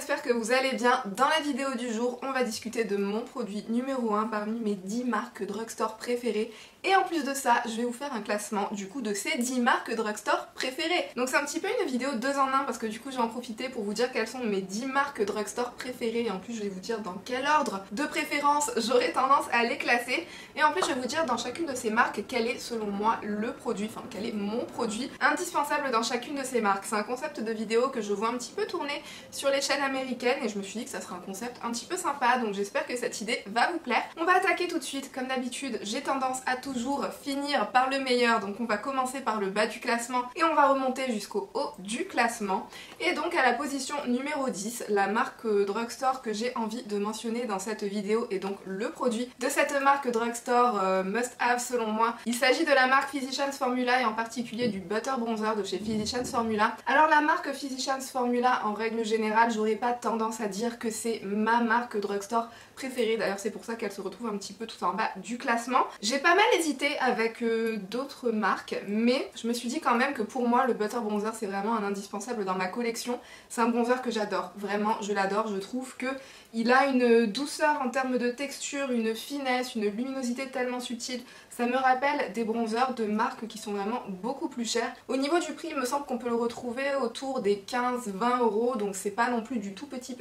j'espère que vous allez bien. Dans la vidéo du jour, on va discuter de mon produit numéro 1 parmi mes 10 marques drugstore préférées. Et en plus de ça, je vais vous faire un classement du coup de ces 10 marques drugstore préférées. Donc c'est un petit peu une vidéo 2 en 1 parce que du coup je vais en profiter pour vous dire quelles sont mes 10 marques drugstore préférées. Et en plus je vais vous dire dans quel ordre de préférence j'aurais tendance à les classer. Et en plus je vais vous dire dans chacune de ces marques quel est selon moi le produit, enfin quel est mon produit indispensable dans chacune de ces marques. C'est un concept de vidéo que je vois un petit peu tourner sur les chaînes américaines et je me suis dit que ça serait un concept un petit peu sympa, donc j'espère que cette idée va vous plaire. On va attaquer tout de suite, comme d'habitude j'ai tendance à toujours finir par le meilleur, donc on va commencer par le bas du classement et on va remonter jusqu'au haut du classement. Et donc à la position numéro 10, la marque drugstore que j'ai envie de mentionner dans cette vidéo et donc le produit de cette marque drugstore must have selon moi. Il s'agit de la marque Physicians Formula et en particulier du Butter Bronzer de chez Physicians Formula. Alors la marque Physicians Formula en règle générale, j'aurais pas tendance à dire que c'est ma marque drugstore préférée, d'ailleurs c'est pour ça qu'elle se retrouve un petit peu tout en bas du classement. J'ai pas mal hésité avec d'autres marques, mais je me suis dit quand même que pour moi le Butter Bronzer c'est vraiment un indispensable dans ma collection. C'est un bronzer que j'adore, vraiment je l'adore, je trouve que il a une douceur en termes de texture, une finesse, une luminosité tellement subtile. Ça me rappelle des bronzers de marques qui sont vraiment beaucoup plus chers. Au niveau du prix, il me semble qu'on peut le retrouver autour des 15-20 €, donc c'est pas non plus du tout petit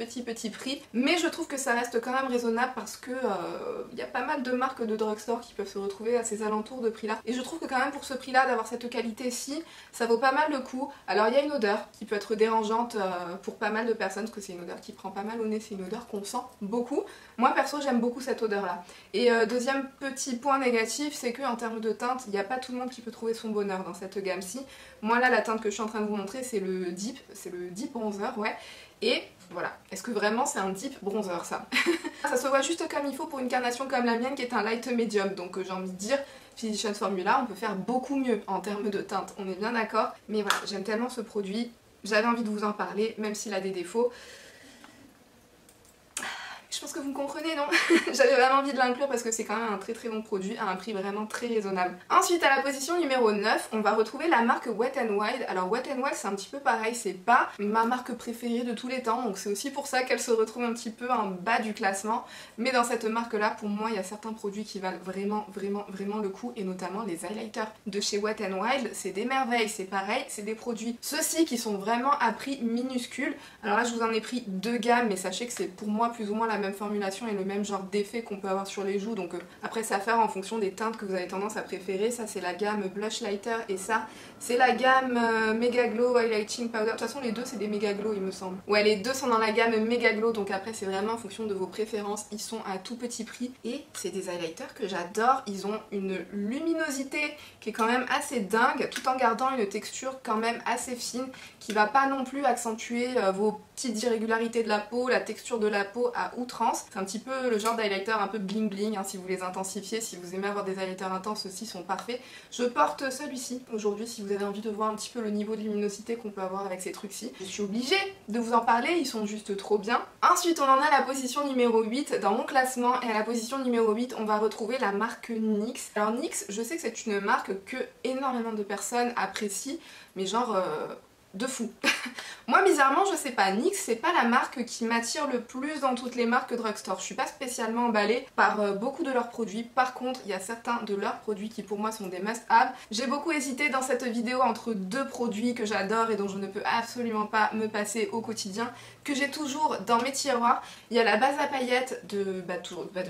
prix. Mais je trouve que ça reste quand même raisonnable parce que y a pas mal de marques de drugstore qui peuvent se retrouver à ces alentours de prix là. Et je trouve que quand même pour ce prix là, d'avoir cette qualité-ci, ça vaut pas mal le coup. Alors il y a une odeur qui peut être dérangeante pour pas mal de personnes parce que c'est une odeur qui prend pas mal au nez, c'est une odeur qu'on sent beaucoup. Moi perso j'aime beaucoup cette odeur là. Et deuxième petit point négatif, c'est que en termes de teinte, il n'y a pas tout le monde qui peut trouver son bonheur dans cette gamme-ci. Moi là la teinte que je suis en train de vous montrer c'est le Deep Bronzer, ouais. Et voilà, est-ce que vraiment c'est un Deep Bronzer ça? Ça se voit juste comme il faut pour une carnation comme la mienne qui est un light medium, donc j'ai envie de dire Physicians Formula on peut faire beaucoup mieux en termes de teinte, on est bien d'accord. Mais voilà, j'aime tellement ce produit, j'avais envie de vous en parler même s'il a des défauts. Je pense que vous me comprenez, non? J'avais vraiment envie de l'inclure parce que c'est quand même un très bon produit à un prix vraiment très raisonnable. Ensuite à la position numéro 9, on va retrouver la marque Wet n Wild. Alors Wet n Wild c'est un petit peu pareil, c'est pas ma marque préférée de tous les temps, donc c'est aussi pour ça qu'elle se retrouve un petit peu en bas du classement. Mais dans cette marque là, pour moi il y a certains produits qui valent vraiment le coup, et notamment les highlighters de chez Wet n Wild. C'est des merveilles, c'est pareil, c'est des produits ceux-ci qui sont vraiment à prix minuscule. Alors là je vous en ai pris deux gammes, mais sachez que c'est pour moi plus ou moins la même formulation et le même genre d'effet qu'on peut avoir sur les joues, donc après c'est à faire en fonction des teintes que vous avez tendance à préférer. Ça c'est la gamme Blush Lighter et ça c'est la gamme Mega Glow Highlighting Powder. De toute façon les deux c'est des Mega Glow il me semble. Ouais, les deux sont dans la gamme Mega Glow, donc après c'est vraiment en fonction de vos préférences. Ils sont à tout petit prix et c'est des highlighters que j'adore. Ils ont une luminosité qui est quand même assez dingue tout en gardant une texture quand même assez fine qui va pas non plus accentuer vos petites irrégularités de la peau, la texture de la peau à outrance. C'est un petit peu le genre d'highlighter un peu bling bling, hein, si vous les intensifiez, si vous aimez avoir des highlighters intenses, ceux-ci sont parfaits. Je porte celui-ci aujourd'hui si vous avez envie de voir un petit peu le niveau de luminosité qu'on peut avoir avec ces trucs-ci. Je suis obligée de vous en parler, ils sont juste trop bien. Ensuite on en a la position numéro 8 dans mon classement, et à la position numéro 8 on va retrouver la marque NYX. Alors NYX, je sais que c'est une marque que énormément de personnes apprécient, mais genre de fou. Moi bizarrement je sais pas, NYX c'est pas la marque qui m'attire le plus dans toutes les marques drugstore. Je suis pas spécialement emballée par beaucoup de leurs produits. Par contre il y a certains de leurs produits qui pour moi sont des must have. J'ai beaucoup hésité dans cette vidéo entre deux produits que j'adore et dont je ne peux absolument pas me passer au quotidien, que j'ai toujours dans mes tiroirs. Il y a la base à paillettes de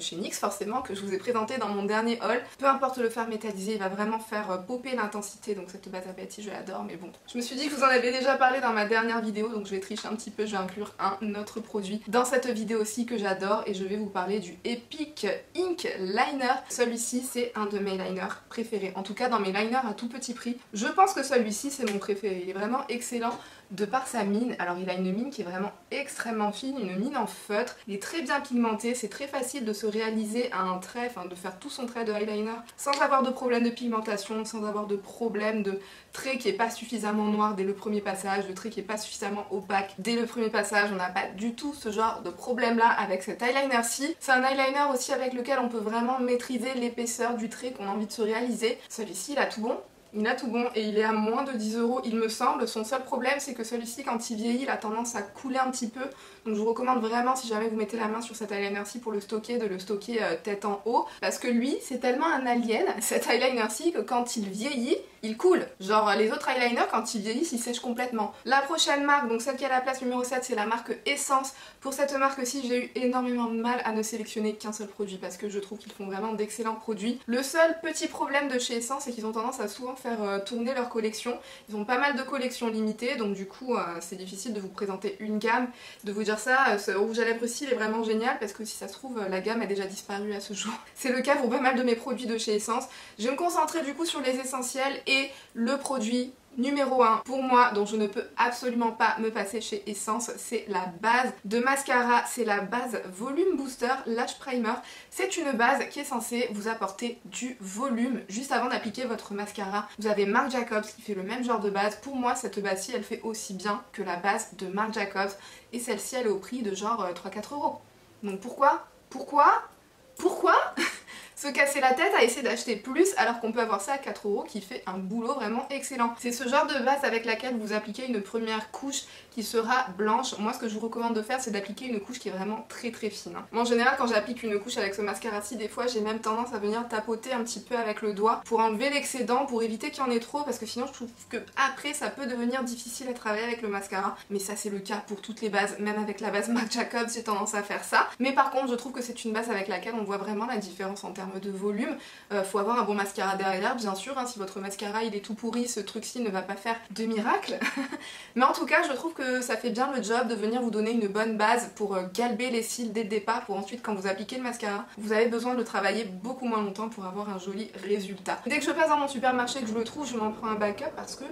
chez NYX forcément, que je vous ai présenté dans mon dernier haul. Peu importe le fard métallisé, il va vraiment faire popper l'intensité, donc cette base à paillettes je l'adore. Mais bon, je me suis dit que vous en avez déjà parlé dans ma dernière vidéo, donc je vais tricher un petit peu, je vais inclure un autre produit dans cette vidéo aussi que j'adore, et je vais vous parler du Epic Ink Liner. Celui-ci c'est un de mes liners préférés, en tout cas dans mes liners à tout petit prix. Je pense que celui-ci c'est mon préféré, il est vraiment excellent de par sa mine. Alors il a une mine qui est vraiment extrêmement fine, une mine en feutre, il est très bien pigmenté, c'est très facile de se réaliser un trait, enfin de faire tout son trait de eyeliner sans avoir de problème de pigmentation, sans avoir de problème de trait qui est pas suffisamment noir dès le premier passage, de trait qui est pas suffisamment opaque dès le premier passage. On n'a pas du tout ce genre de problème là avec cet eyeliner-ci. C'est un eyeliner aussi avec lequel on peut vraiment maîtriser l'épaisseur du trait qu'on a envie de se réaliser. Celui-ci il a tout bon. Il a tout bon et il est à moins de 10 € il me semble. Son seul problème c'est que celui-ci quand il vieillit il a tendance à couler un petit peu. Donc je vous recommande vraiment si jamais vous mettez la main sur cet eyeliner-ci pour le stocker, de le stocker tête en haut. Parce que lui c'est tellement un alien cet eyeliner-ci que quand il vieillit il coule. Genre les autres eyeliners quand ils vieillissent ils sèchent complètement. La prochaine marque, donc celle qui est à la place numéro 7, c'est la marque Essence. Pour cette marque-ci j'ai eu énormément de mal à ne sélectionner qu'un seul produit parce que je trouve qu'ils font vraiment d'excellents produits. Le seul petit problème de chez Essence c'est qu'ils ont tendance à souvent faire tourner leur collection. Ils ont pas mal de collections limitées donc du coup c'est difficile de vous présenter une gamme, de vous dire ça. Ce rouge à lèvres ci il est vraiment génial parce que si ça se trouve la gamme a déjà disparu à ce jour. C'est le cas pour pas mal de mes produits de chez Essence. Je vais me concentrer du coup sur les essentiels et le produit numéro 1 pour moi dont je ne peux absolument pas me passer chez Essence, c'est la base de mascara, c'est la base Volume Booster Lash Primer. C'est une base qui est censée vous apporter du volume juste avant d'appliquer votre mascara. Vous avez Marc Jacobs qui fait le même genre de base. Pour moi cette base-ci elle fait aussi bien que la base de Marc Jacobs et celle-ci elle est au prix de genre 3-4 €. Donc pourquoi se casser la tête à essayer d'acheter plus alors qu'on peut avoir ça à 4 € qui fait un boulot vraiment excellent. C'est ce genre de base avec laquelle vous appliquez une première couche qui sera blanche. Moi ce que je vous recommande de faire c'est d'appliquer une couche qui est vraiment très fine. Moi en général quand j'applique une couche avec ce mascara-ci, des fois j'ai même tendance à venir tapoter un petit peu avec le doigt pour enlever l'excédent, pour éviter qu'il y en ait trop parce que sinon je trouve que après ça peut devenir difficile à travailler avec le mascara. Mais ça c'est le cas pour toutes les bases, même avec la base Marc Jacobs j'ai tendance à faire ça. Mais par contre je trouve que c'est une base avec laquelle on voit vraiment la différence en termes de volume. Faut avoir un bon mascara derrière bien sûr, hein, si votre mascara il est tout pourri, ce truc-ci ne va pas faire de miracle. Mais en tout cas je trouve que ça fait bien le job de venir vous donner une bonne base pour galber les cils dès le départ, pour ensuite quand vous appliquez le mascara, vous avez besoin de travailler beaucoup moins longtemps pour avoir un joli résultat. Dès que je passe dans mon supermarché et que je le trouve, je m'en prends un backup parce que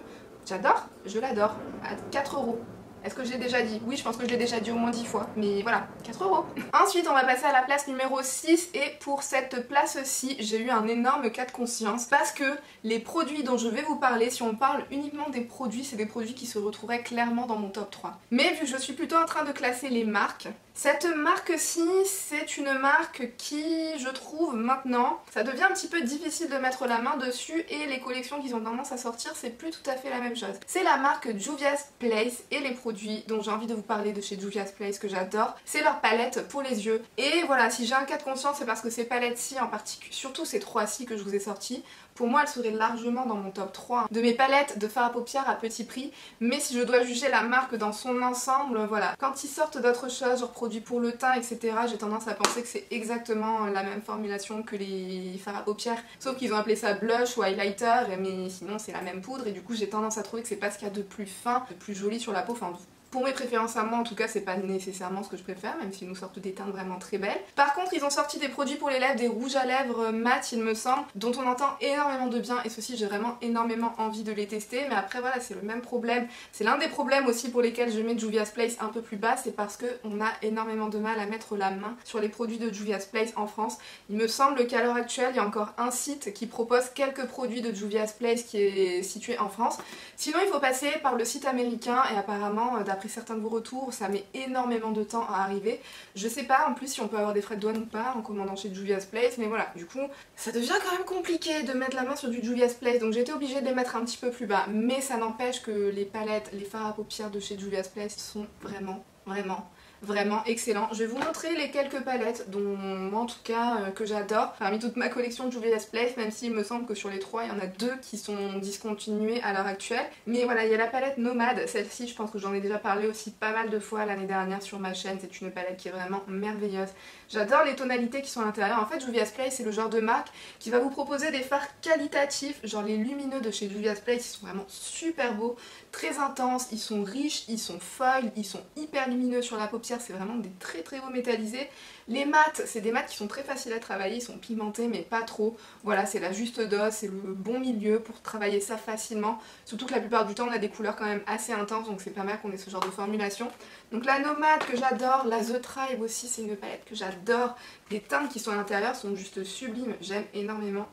j'adore, je l'adore, à 4 €. Est-ce que je l'ai déjà dit? Oui, je pense que je l'ai déjà dit au moins 10 fois, mais voilà, 4 €. Ensuite, on va passer à la place numéro 6 et pour cette place-ci, j'ai eu un énorme cas de conscience parce que les produits dont je vais vous parler, si on parle uniquement des produits, c'est des produits qui se retrouveraient clairement dans mon top 3. Mais vu que je suis plutôt en train de classer les marques, cette marque-ci, c'est une marque qui, je trouve maintenant, ça devient un petit peu difficile de mettre la main dessus et les collections qu'ils ont tendance à sortir, c'est plus tout à fait la même chose. C'est la marque Juvia's Place et les produits dont j'ai envie de vous parler de chez Juvia's Place que j'adore, c'est leur palette pour les yeux. Et voilà, si j'ai un cas de conscience, c'est parce que ces palettes-ci en particulier, surtout ces 3-ci que je vous ai sortis, pour moi elles seraient largement dans mon top 3 de mes palettes de fard à paupières à petit prix. Mais si je dois juger la marque dans son ensemble, voilà. Quand ils sortent d'autres choses, genre produits pour le teint, etc., j'ai tendance à penser que c'est exactement la même formulation que les fards à paupières, sauf qu'ils ont appelé ça blush ou highlighter, mais sinon c'est la même poudre et du coup j'ai tendance à trouver que c'est pas ce qu'il y a de plus fin, de plus joli sur la peau. Enfin, pour mes préférences à moi en tout cas c'est pas nécessairement ce que je préfère, même s'ils nous sortent des teintes vraiment très belles. Par contre ils ont sorti des produits pour les lèvres, des rouges à lèvres mat il me semble, dont on entend énormément de bien et ceux-ci j'ai vraiment énormément envie de les tester. Mais après voilà, c'est le même problème, c'est l'un des problèmes aussi pour lesquels je mets Juvia's Place un peu plus bas, c'est parce qu'on a énormément de mal à mettre la main sur les produits de Juvia's Place en France. Il me semble qu'à l'heure actuelle il y a encore un site qui propose quelques produits de Juvia's Place qui est situé en France. Sinon il faut passer par le site américain et apparemment d'après certains de vos retours ça met énormément de temps à arriver. Je sais pas en plus si on peut avoir des frais de douane ou pas en commandant chez Juvia's Place, mais voilà, du coup ça devient quand même compliqué de mettre la main sur du Juvia's Place, donc j'ai été obligée de les mettre un petit peu plus bas. Mais ça n'empêche que les palettes, les fards à paupières de chez Juvia's Place sont vraiment excellent. Je vais vous montrer les quelques palettes dont moi en tout cas que j'adore parmi toute ma collection de Juvia's Place, même s'il me semble que sur les 3 il y en a 2 qui sont discontinuées à l'heure actuelle. Mais voilà, il y a la palette Nomade, celle-ci je pense que j'en ai déjà parlé aussi pas mal de fois l'année dernière sur ma chaîne, c'est une palette qui est vraiment merveilleuse. J'adore les tonalités qui sont à l'intérieur. En fait Juvia's Place c'est le genre de marque qui va vous proposer des fards qualitatifs, genre les lumineux de chez Juvia's Place, ils sont vraiment super beaux, très intenses, ils sont riches, ils sont foils, ils sont hyper lumineux sur la paupière, c'est vraiment des très beaux métallisés. Les mats, c'est des mats qui sont très faciles à travailler, ils sont pigmentés mais pas trop. Voilà, c'est la juste dose, c'est le bon milieu pour travailler ça facilement. Surtout que la plupart du temps on a des couleurs quand même assez intenses, donc c'est pas mal qu'on ait ce genre de formulation. Donc la Nomade que j'adore, la The Tribe aussi c'est une palette que j'adore. Les teintes qui sont à l'intérieur sont juste sublimes, j'aime énormément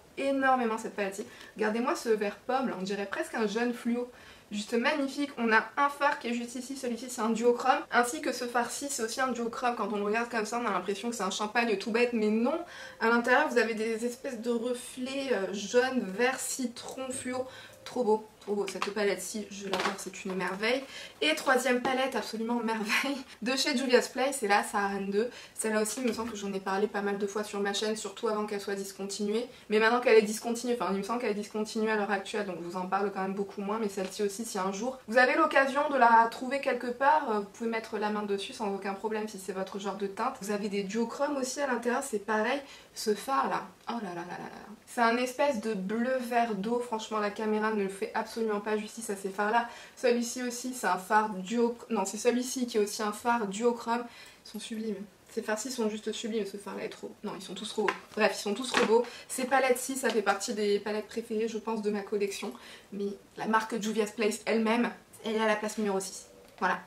cette palette-ci. Regardez-moi ce vert pomme, là, on dirait presque un jaune fluo. Juste magnifique. On a un fard qui est juste ici, celui-ci c'est un duochrome, ainsi que ce fard-ci c'est aussi un duochrome. Quand on le regarde comme ça on a l'impression que c'est un champagne tout bête, mais non. À l'intérieur vous avez des espèces de reflets jaune, vert, citron, fluo. Trop beau, trop beau. Cette palette-ci, je l'adore, c'est une merveille. Et troisième palette, absolument merveille, de chez Juvia's Place, c'est la Saharan 2. Celle-là aussi, il me semble que j'en ai parlé pas mal de fois sur ma chaîne, surtout avant qu'elle soit discontinuée. Mais maintenant qu'elle est discontinuée, enfin il me semble qu'elle est discontinuée à l'heure actuelle, donc je vous en parle quand même beaucoup moins. Mais celle-ci aussi, si un jour vous avez l'occasion de la trouver quelque part, vous pouvez mettre la main dessus sans aucun problème si c'est votre genre de teinte. Vous avez des duochromes aussi à l'intérieur, c'est pareil. Ce phare là, oh là là là là là. C'est un espèce de bleu vert d'eau, franchement la caméra ne le fait absolument pas justice à ces phares là. Celui-ci aussi c'est un phare duo... Non c'est celui-ci qui est aussi un phare duochrome. Ils sont sublimes. Ces phares-ci sont juste sublimes, ce phare là est trop... Non ils sont tous trop beaux. Bref ils sont tous trop beaux. Ces palettes-ci ça fait partie des palettes préférées je pense de ma collection. Mais la marque Juvia's Place elle-même, elle est à la place numéro 6. Voilà.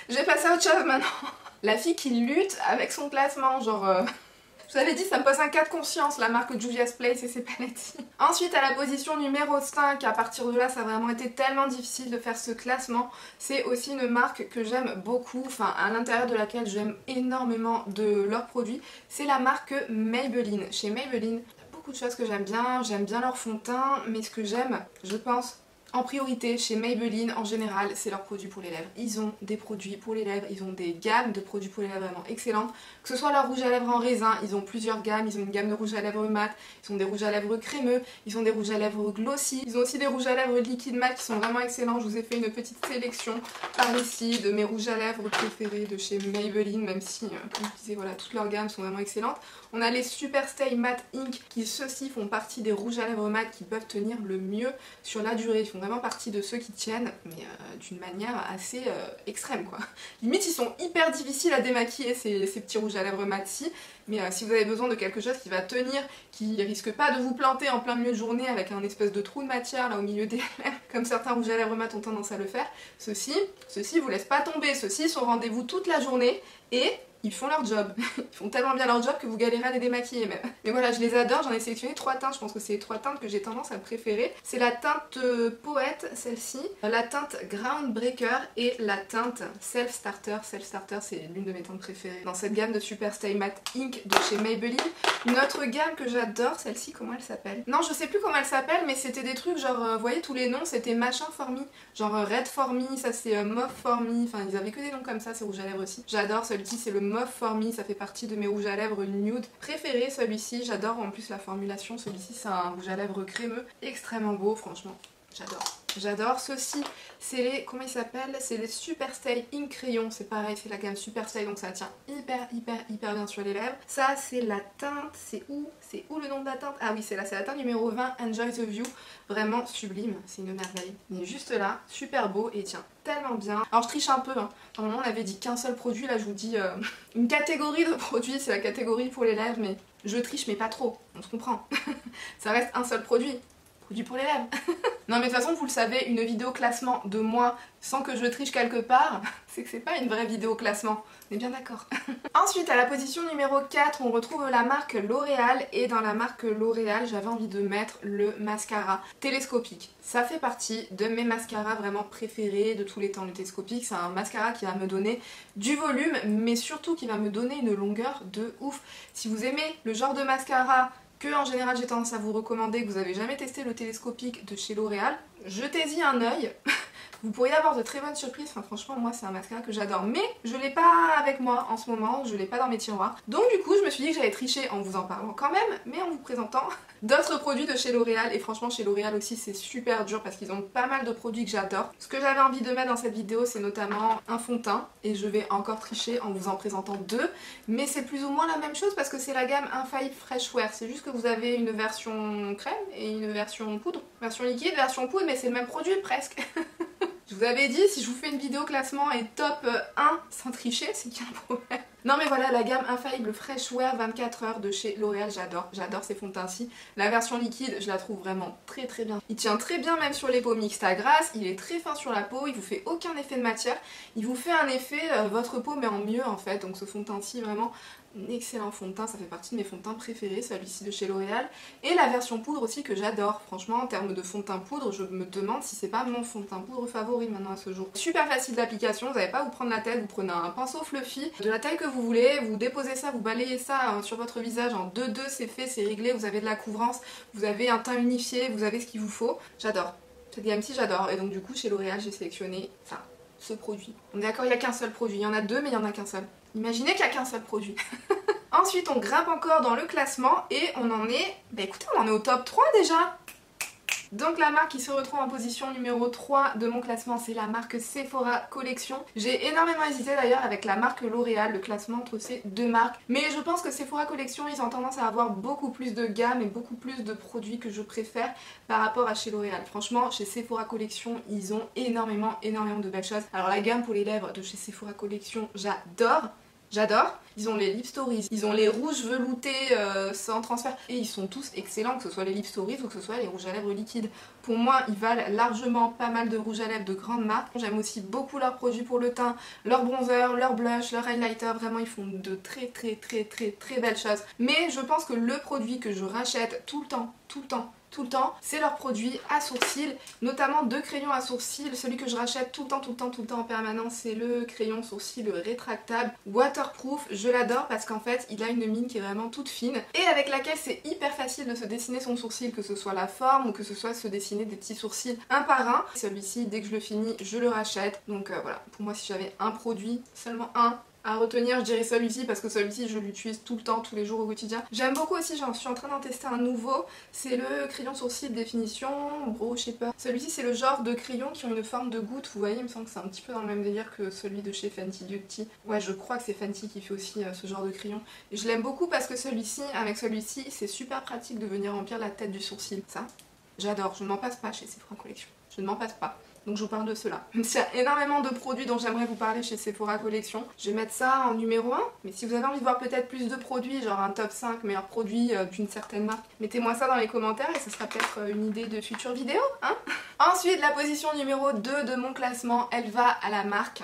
Je vais passer à autre chose maintenant. La fille qui lutte avec son classement, genre... Je vous avais dit, ça me pose un cas de conscience, la marque Juvia's Place et ses palettes. Ensuite, à la position numéro 5, à partir de là, ça a vraiment été tellement difficile de faire ce classement. C'est aussi une marque que j'aime beaucoup, enfin, à l'intérieur de laquelle j'aime énormément de leurs produits. C'est la marque Maybelline. Chez Maybelline, il y a beaucoup de choses que j'aime bien leur fond de teint, mais ce que j'aime, je pense... En priorité, chez Maybelline, en général, c'est leurs produits pour les lèvres. Ils ont des produits pour les lèvres, ils ont des gammes de produits pour les lèvres vraiment excellentes. Que ce soit leur rouge à lèvres en raisin, ils ont plusieurs gammes. Ils ont une gamme de rouge à lèvres mat, ils ont des rouges à lèvres crémeux, ils ont des rouges à lèvres glossy. Ils ont aussi des rouges à lèvres liquide mat qui sont vraiment excellents. Je vous ai fait une petite sélection par ici de mes rouges à lèvres préférés de chez Maybelline, même si, comme je disais, voilà, toutes leurs gammes sont vraiment excellentes. On a les Super Stay Matte Ink qui, ceux-ci, font partie des rouges à lèvres mat qui peuvent tenir le mieux sur la durée. Ils font vraiment partie de ceux qui tiennent, mais d'une manière assez extrême quoi. Limite ils sont hyper difficiles à démaquiller ces petits rouges à lèvres mat-ci, mais si vous avez besoin de quelque chose qui va tenir, qui risque pas de vous planter en plein milieu de journée avec un espèce de trou de matière là au milieu des lèvres, comme certains rouges à lèvres mat ont tendance à le faire, ceux-ci vous laissent pas tomber, ceux-ci sont au rendez-vous toute la journée et... Ils font leur job, ils font tellement bien leur job que vous galérez à les démaquiller même. Mais voilà, je les adore, j'en ai sélectionné 3 teintes, je pense que c'est les 3 teintes que j'ai tendance à préférer. C'est la teinte Poète, celle-ci, la teinte Groundbreaker et la teinte Self Starter. Self Starter, c'est l'une de mes teintes préférées dans cette gamme de Super Stay Matte Ink de chez Maybelline. Une autre gamme que j'adore, celle-ci, comment elle s'appelle? Non, je sais plus comment elle s'appelle, mais c'était des trucs genre, vous voyez tous les noms, c'était machin for me, genre Red for me, ça c'est Mauve for me, enfin ils avaient que des noms comme ça, ces rouges à lèvres aussi. J'adore, celui-ci c'est le Mauve for me, ça fait partie de mes rouges à lèvres nude préférés, celui-ci, j'adore en plus la formulation, celui-ci c'est un rouge à lèvres crémeux, extrêmement beau, franchement, j'adore. J'adore. Ceux-ci, c'est les... Comment ils s'appellent? C'est les Super Stay Ink Crayon. C'est pareil, c'est la gamme Super Stay, donc ça tient hyper bien sur les lèvres. Ça, c'est la teinte... C'est où le nom de la teinte? Ah oui, c'est là, c'est la teinte numéro 20, Enjoy the View. Vraiment sublime, c'est une merveille. Il est juste là, super beau et tient tellement bien. Alors je triche un peu, hein. Normalement on avait dit qu'un seul produit, là je vous dis une catégorie de produits, c'est la catégorie pour les lèvres, mais je triche mais pas trop, on se comprend. Ça reste un seul produit. Produit pour les lèvres. Non mais de toute façon vous le savez, une vidéo classement de moi sans que je triche quelque part, c'est que c'est pas une vraie vidéo classement. On est bien d'accord. Ensuite à la position numéro 4 on retrouve la marque L'Oréal et dans la marque L'Oréal j'avais envie de mettre le mascara télescopique. Ça fait partie de mes mascaras vraiment préférés de tous les temps. Le télescopique c'est un mascara qui va me donner du volume mais surtout qui va me donner une longueur de ouf. Si vous aimez le genre de mascara que en général j'ai tendance à vous recommander, que vous n'avez jamais testé le télescopique de chez L'Oréal, jetez-y un œil. Vous pourriez avoir de très bonnes surprises, enfin franchement moi c'est un mascara que j'adore, mais je l'ai pas avec moi en ce moment, je l'ai pas dans mes tiroirs. Donc du coup je me suis dit que j'allais tricher en vous en parlant quand même, mais en vous présentant d'autres produits de chez L'Oréal. Et franchement chez L'Oréal aussi c'est super dur parce qu'ils ont pas mal de produits que j'adore. Ce que j'avais envie de mettre dans cette vidéo c'est notamment un fond de teint, et je vais encore tricher en vous en présentant deux, mais c'est plus ou moins la même chose parce que c'est la gamme Infaillible Fresh Wear, c'est juste que vous avez une version crème et une version poudre, version liquide, version poudre, mais c'est le même produit presque. Je vous avais dit, si je vous fais une vidéo classement et top 1 sans tricher, c'est qu'il y a un problème. Non mais voilà, la gamme Infaillible Fresh Wear 24 heures de chez L'Oréal, j'adore ces fonds de teint-ci. La version liquide, je la trouve vraiment très bien. Il tient très bien même sur les peaux mixtes à grasse, il est très fin sur la peau, il vous fait aucun effet de matière, il vous fait un effet votre peau mais en mieux en fait, donc ce fond de teint-ci vraiment un excellent fond de teint, ça fait partie de mes fonds de teint préférés, celui-ci de chez L'Oréal. Et la version poudre aussi que j'adore, franchement en termes de fond de teint poudre, je me demande si c'est pas mon fond de teint poudre favori maintenant à ce jour. Super facile d'application, vous n'avez pas à vous prendre la tête, vous prenez un pinceau fluffy de la taille que vous voulez, vous déposez ça, vous balayez ça sur votre visage en 2-2, c'est fait, c'est réglé, vous avez de la couvrance, vous avez un teint unifié, vous avez ce qu'il vous faut. J'adore. Cette gamme-ci, j'adore. Et donc du coup, chez L'Oréal, j'ai sélectionné ce produit. On est d'accord, il n'y a qu'un seul produit. Il y en a deux, mais il n'y en a qu'un seul. Imaginez qu'il n'y a qu'un seul produit. Ensuite, on grimpe encore dans le classement et on en est... Bah écoutez, on en est au top 3 déjà. Donc la marque qui se retrouve en position numéro 3 de mon classement, c'est la marque Sephora Collection. J'ai énormément hésité d'ailleurs avec la marque L'Oréal, le classement entre ces deux marques. Mais je pense que Sephora Collection, ils ont tendance à avoir beaucoup plus de gamme et beaucoup plus de produits que je préfère par rapport à chez L'Oréal. Franchement, chez Sephora Collection, ils ont énormément de belles choses. Alors la gamme pour les lèvres de chez Sephora Collection, j'adore. J'adore, ils ont les Lip Stories, ils ont les rouges veloutés sans transfert et ils sont tous excellents, que ce soit les Lip Stories ou que ce soit les rouges à lèvres liquides. Pour moi, ils valent largement pas mal de rouges à lèvres de grandes marques. J'aime aussi beaucoup leurs produits pour le teint, leurs bronzers, leurs blushs, leurs highlighters, vraiment ils font de très belles choses. Mais je pense que le produit que je rachète tout le temps, c'est leur produit à sourcils, notamment deux crayons à sourcils. Celui que je rachète tout le temps en permanence, c'est le crayon sourcil rétractable waterproof. Je l'adore parce qu'en fait il a une mine qui est vraiment toute fine et avec laquelle c'est hyper facile de se dessiner son sourcil, que ce soit la forme ou que ce soit se dessiner des petits sourcils un par un. Celui-ci, dès que je le finis, je le rachète. Donc voilà, pour moi si j'avais un produit, seulement un à retenir, je dirais celui-ci parce que celui-ci je l'utilise tout le temps, tous les jours au quotidien. J'aime beaucoup aussi, j'en suis en train d'en tester un nouveau, c'est le crayon sourcil définition Brow Shaper. Celui-ci c'est le genre de crayon qui ont une forme de goutte, vous voyez, il me semble que c'est un petit peu dans le même délire que celui de chez Fenty Beauty. Ouais, je crois que c'est Fenty qui fait aussi ce genre de crayon. Et je l'aime beaucoup parce que celui-ci, avec celui-ci, c'est super pratique de venir remplir la tête du sourcil. Ça, j'adore, je ne m'en passe pas chez Sephora Collection. Je ne m'en passe pas. Donc je vous parle de cela. Même s'il y a énormément de produits dont j'aimerais vous parler chez Sephora Collection, je vais mettre ça en numéro 1. Mais si vous avez envie de voir peut-être plus de produits, genre un top 5 meilleurs produits d'une certaine marque, mettez-moi ça dans les commentaires et ce sera peut-être une idée de future vidéo, hein. Ensuite, la position numéro 2 de mon classement, elle va à la marque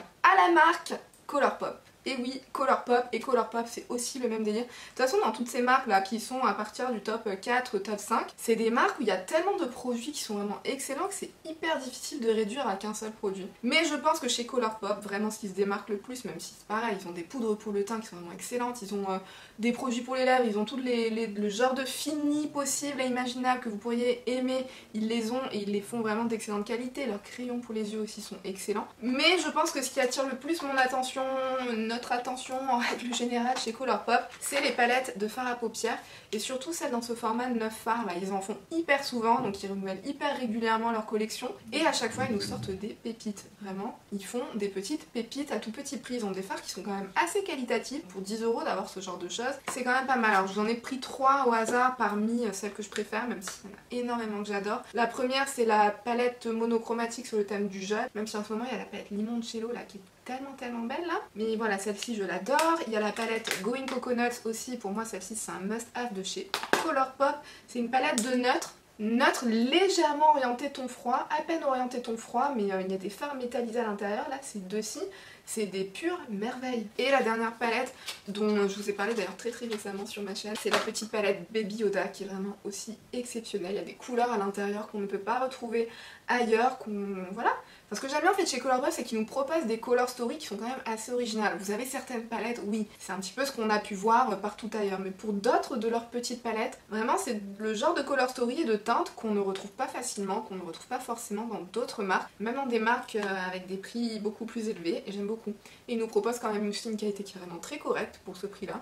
Colourpop. Et oui, Colourpop, et Colourpop c'est aussi le même délire. De toute façon dans toutes ces marques là qui sont à partir du top 4, top 5, c'est des marques où il y a tellement de produits qui sont vraiment excellents que c'est hyper difficile de réduire à qu'un seul produit. Mais je pense que chez Colourpop, vraiment ce qui se démarque le plus, même si c'est pareil, ils ont des poudres pour le teint qui sont vraiment excellentes, ils ont des produits pour les lèvres, ils ont tout le genre de fini possible et imaginable que vous pourriez aimer, ils les ont et ils les font vraiment d'excellente qualité. Leurs crayons pour les yeux aussi sont excellents. Mais je pense que ce qui attire le plus mon attention, notre attention en règle générale chez Colourpop, c'est les palettes de fard à paupières et surtout celles dans ce format de 9 fards là. Ils en font hyper souvent, donc ils renouvellent hyper régulièrement leur collection et à chaque fois ils nous sortent des pépites. Vraiment, ils font des petites pépites à tout petit prix. Ils ont des fards qui sont quand même assez qualitatifs. Pour 10 € d'avoir ce genre de choses, c'est quand même pas mal. Alors je vous en ai pris 3 au hasard parmi celles que je préfère, même s'il y en a énormément que j'adore. La première c'est la palette monochromatique sur le thème du jeûne, même si en ce moment il y a la palette Limoncello là qui est tellement belle là. Mais voilà, celle-ci je l'adore. Il y a la palette Going Coconuts aussi, pour moi celle-ci c'est un must-have de chez Colourpop. C'est une palette de neutre légèrement orienté ton froid, à peine orienté ton froid, mais il y a des fards métallisés à l'intérieur, là ces deux-ci, c'est des pures merveilles. Et la dernière palette, dont je vous ai parlé d'ailleurs très récemment sur ma chaîne, c'est la petite palette Baby Yoda qui est vraiment aussi exceptionnelle. Il y a des couleurs à l'intérieur qu'on ne peut pas retrouver ailleurs, voilà. Parce que j'aime bien en fait chez Colourpop, c'est qu'ils nous proposent des color stories qui sont quand même assez originales. Vous avez certaines palettes, oui, c'est un petit peu ce qu'on a pu voir partout ailleurs, mais pour d'autres de leurs petites palettes, vraiment c'est le genre de color story et de teintes qu'on ne retrouve pas facilement, qu'on ne retrouve pas forcément dans d'autres marques, même dans des marques avec des prix beaucoup plus élevés, et j'aime beaucoup. Et ils nous proposent quand même aussi une qualité qui est vraiment très correcte pour ce prix-là.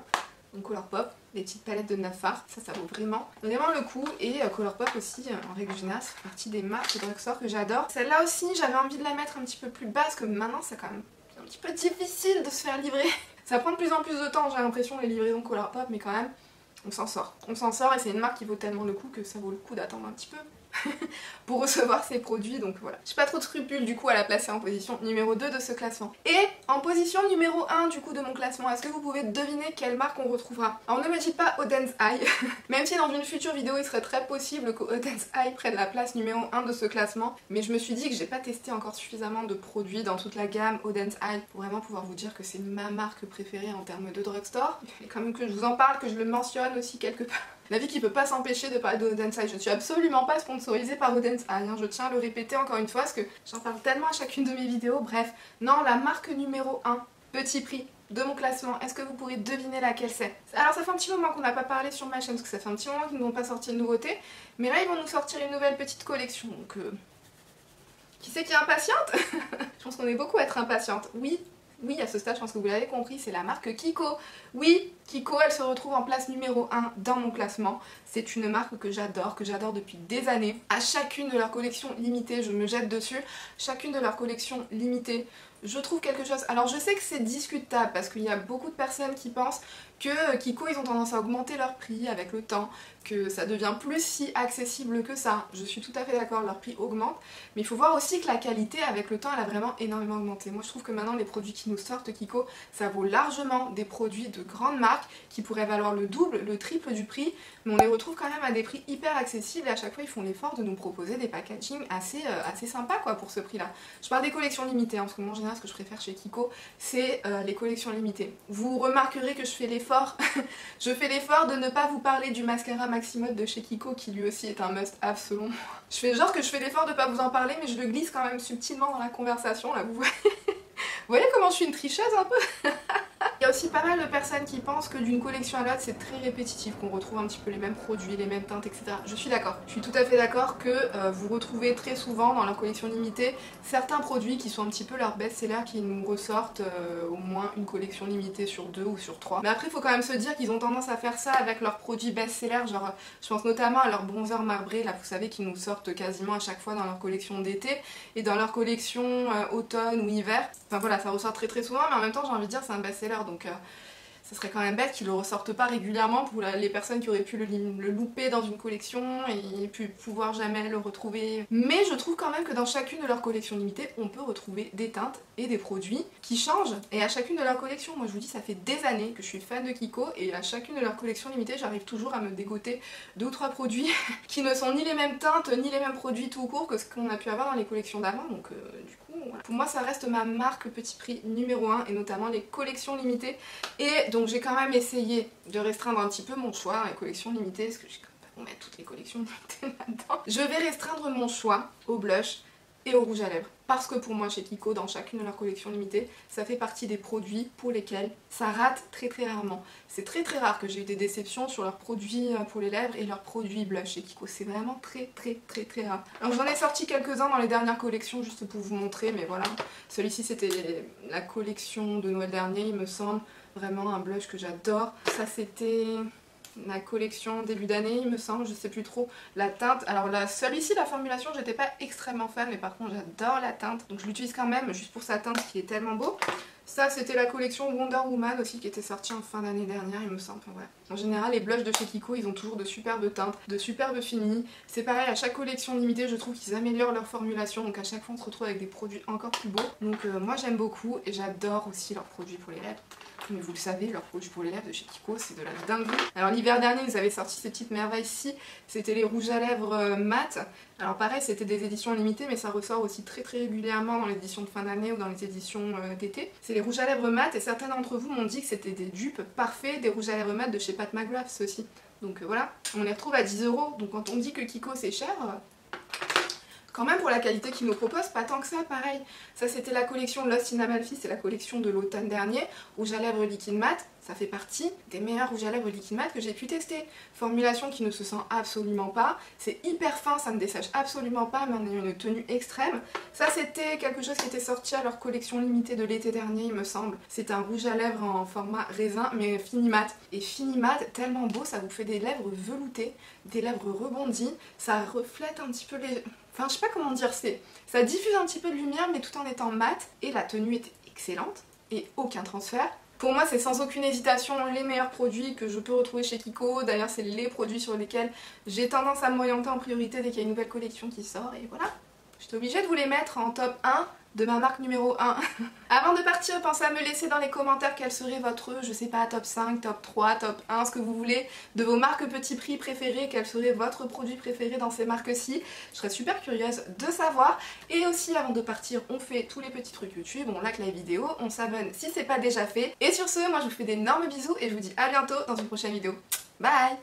Donc Colourpop, les petites palettes de 9 fards, ça vaut vraiment le coup. Et Colourpop aussi, en règle générale, c'est partie des marques de drugstore que j'adore. Celle-là aussi, j'avais envie de la mettre un petit peu plus basse, que maintenant c'est quand même un petit peu difficile de se faire livrer. Ça prend de plus en plus de temps, j'ai l'impression, les livraisons Colourpop, mais quand même, on s'en sort. On s'en sort et c'est une marque qui vaut tellement le coup que ça vaut le coup d'attendre un petit peu pour recevoir ces produits, donc voilà. J'ai pas trop de scrupules du coup à la placer en position numéro 2 de ce classement. Et en position numéro 1 du coup de mon classement, est-ce que vous pouvez deviner quelle marque on retrouvera? Alors ne me dites pas Odense Eye, même si dans une future vidéo il serait très possible que Odense Eye prenne la place numéro 1 de ce classement, mais je me suis dit que j'ai pas testé encore suffisamment de produits dans toute la gamme Odense Eye pour vraiment pouvoir vous dire que c'est ma marque préférée en termes de drugstore. Il fallait quand même que je vous en parle, que je le mentionne aussi quelque part. La vie qui peut pas s'empêcher de parler d'Odense Eye. Je ne suis absolument pas sponsorisée par Odense Eye, hein. Je tiens à le répéter encore une fois parce que j'en parle tellement à chacune de mes vidéos. Bref, non, la marque numéro 1, petit prix, de mon classement. Est-ce que vous pourrez deviner laquelle c'est? Alors ça fait un petit moment qu'on n'a pas parlé sur ma chaîne, parce que ça fait un petit moment qu'ils n'ont pas sorti de nouveautés. Mais là ils vont nous sortir une nouvelle petite collection, donc qui c'est qui est impatiente? Je pense qu'on est beaucoup à être impatiente. Oui, à ce stade, je pense que vous l'avez compris, c'est la marque Kiko. Oui, Kiko, elle se retrouve en place numéro 1 dans mon classement. C'est une marque que j'adore depuis des années. À chacune de leurs collections limitées, je me jette dessus. Chacune de leurs collections limitées, je trouve quelque chose. Alors je sais que c'est discutable parce qu'il y a beaucoup de personnes qui pensent que Kiko, ils ont tendance à augmenter leur prix avec le temps, que ça devient plus si accessible que ça. Je suis tout à fait d'accord, leur prix augmente, mais il faut voir aussi que la qualité avec le temps, elle a vraiment énormément augmenté. Moi je trouve que maintenant les produits qui nous sortent Kiko, ça vaut largement des produits de grandes marques qui pourraient valoir le double, le triple du prix, mais on les retrouve quand même à des prix hyper accessibles et à chaque fois ils font l'effort de nous proposer des packaging assez sympas quoi pour ce prix là. Je parle des collections limitées, hein, parce que moi en général ce que je préfère chez Kiko c'est les collections limitées. Vous remarquerez que je fais l'effort je fais l'effort de ne pas vous parler du mascara Maximode de chez Kiko qui lui aussi est un must-have selon moi. Je fais genre que je fais l'effort de ne pas vous en parler mais je le glisse quand même subtilement dans la conversation là, vous voyez. Vous voyez comment je suis une tricheuse un peu? Il y a aussi pas mal de personnes qui pensent que d'une collection à l'autre c'est très répétitif, qu'on retrouve un petit peu les mêmes produits, les mêmes teintes, etc. Je suis d'accord. Je suis tout à fait d'accord que vous retrouvez très souvent dans leur collection limitée certains produits qui sont un petit peu leurs best-sellers qui nous ressortent au moins une collection limitée sur 2 ou sur 3. Mais après il faut quand même se dire qu'ils ont tendance à faire ça avec leurs produits best-sellers, genre je pense notamment à leurs bronzers marbrés, là vous savez qu'ils nous sortent quasiment à chaque fois dans leur collection d'été et dans leur collection automne ou hiver. Enfin voilà, ça ressort très souvent mais en même temps j'ai envie de dire c'est un best-seller donc ça serait quand même bête qu'ils le ressortent pas régulièrement pour les personnes qui auraient pu le louper dans une collection et puis pouvoir jamais le retrouver. Mais je trouve quand même que dans chacune de leurs collections limitées, on peut retrouver des teintes et des produits qui changent. Et à chacune de leurs collections, moi je vous dis, ça fait des années que je suis fan de Kiko et à chacune de leurs collections limitées, j'arrive toujours à me dégoter 2 ou 3 produits qui ne sont ni les mêmes teintes, ni les mêmes produits tout court que ce qu'on a pu avoir dans les collections d'avant. Donc du coup, voilà. Pour moi, ça reste ma marque petit prix numéro 1 et notamment les collections limitées. Et donc j'ai quand même essayé de restreindre un petit peu mon choix dans les collections limitées parce que j'ai quand même pas mettre toutes les collections limitées là-dedans. Je vais restreindre mon choix au blush et au rouge à lèvres parce que pour moi chez Kiko dans chacune de leurs collections limitées ça fait partie des produits pour lesquels ça rate très rarement. C'est très rare que j'ai eu des déceptions sur leurs produits pour les lèvres et leurs produits blush chez Kiko, c'est vraiment très rare. Alors j'en ai sorti quelques-uns dans les dernières collections juste pour vous montrer mais voilà, celui-ci c'était la collection de Noël dernier il me semble, vraiment un blush que j'adore. Ça c'était la collection début d'année il me semble, je sais plus trop la teinte. Alors celui-ci la formulation j'étais pas extrêmement fan mais par contre j'adore la teinte donc je l'utilise quand même juste pour sa teinte qui est tellement beau. Ça c'était la collection Wonder Woman aussi qui était sortie en fin d'année dernière il me semble. Enfin, voilà. En général les blushs de chez Kiko ils ont toujours de superbes teintes, de superbes finis. C'est pareil à chaque collection limitée je trouve qu'ils améliorent leur formulation donc à chaque fois on se retrouve avec des produits encore plus beaux. Donc moi j'aime beaucoup et j'adore aussi leurs produits pour les lèvres. Mais vous le savez, leurs produits pour les lèvres de chez Kiko, c'est de la dinguerie. Alors l'hiver dernier, ils avaient sorti ces petites merveilles-ci. C'était les rouges à lèvres mat. Alors pareil, c'était des éditions limitées, mais ça ressort aussi très régulièrement dans les éditions de fin d'année ou dans les éditions d'été. C'est les rouges à lèvres mat et certains d'entre vous m'ont dit que c'était des dupes parfaits des rouges à lèvres mat de chez Pat McGrath aussi. Donc voilà, on les retrouve à 10 €. Donc quand on dit que Kiko c'est cher... quand même pour la qualité qu'ils nous proposent, pas tant que ça, pareil. Ça c'était la collection Lost in Amalfi, c'est la collection de l'automne dernier. Rouge à lèvres liquide mat, ça fait partie des meilleurs rouges à lèvres liquide mat que j'ai pu tester. Formulation qui ne se sent absolument pas, c'est hyper fin, ça ne dessèche absolument pas, mais on a une tenue extrême. Ça c'était quelque chose qui était sorti à leur collection limitée de l'été dernier il me semble. C'est un rouge à lèvres en format raisin mais fini mat. Et fini mat, tellement beau, ça vous fait des lèvres veloutées, des lèvres rebondies, ça reflète un petit peu les... Enfin je sais pas comment dire, ça diffuse un petit peu de lumière mais tout en étant mat et la tenue était excellente et aucun transfert. Pour moi c'est sans aucune hésitation les meilleurs produits que je peux retrouver chez Kiko, d'ailleurs c'est les produits sur lesquels j'ai tendance à m'orienter en priorité dès qu'il y a une nouvelle collection qui sort et voilà. J'étais obligée de vous les mettre en top 1 de ma marque numéro 1. Avant de partir, pensez à me laisser dans les commentaires quel serait votre, je sais pas, top 5, top 3, top 1, ce que vous voulez, de vos marques petit prix préférées, quel serait votre produit préféré dans ces marques-ci. Je serais super curieuse de savoir. Et aussi, avant de partir, on fait tous les petits trucs YouTube, on like la vidéo, on s'abonne si c'est pas déjà fait. Et sur ce, moi je vous fais d'énormes bisous et je vous dis à bientôt dans une prochaine vidéo. Bye!